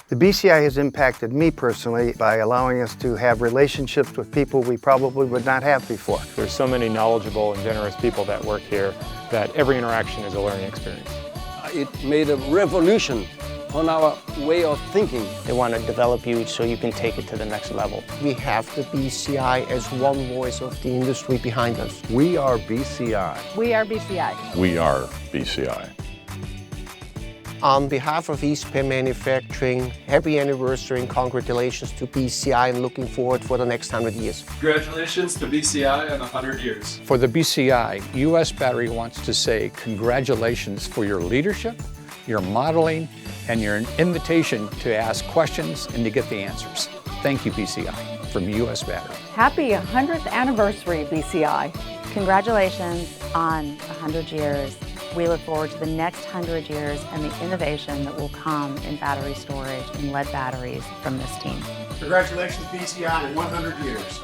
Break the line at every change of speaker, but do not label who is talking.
The BCI has impacted me personally by allowing us to have relationships with people we probably would not have before.
There's so many knowledgeable and generous people that work here that every interaction is a learning experience.
It made a revolution on our way of thinking.
They want to develop you so you can take it to the next level.
We have the BCI as one voice of the industry behind us.
We are BCI.
We are BCI.
We are BCI.
On behalf of East Penn Manufacturing, happy anniversary and congratulations to BCI and looking forward for the next 100 years.
Congratulations to BCI on 100 years.
For the BCI, US Battery wants to say congratulations for your leadership, your modeling, and your invitation to ask questions and to get the answers. Thank you, BCI, from US Battery.
Happy 100th anniversary, BCI.
Congratulations on 100 years. We look forward to the next 100 years and the innovation that will come in battery storage and lead batteries from this team.
Congratulations, BCI, on 100 years.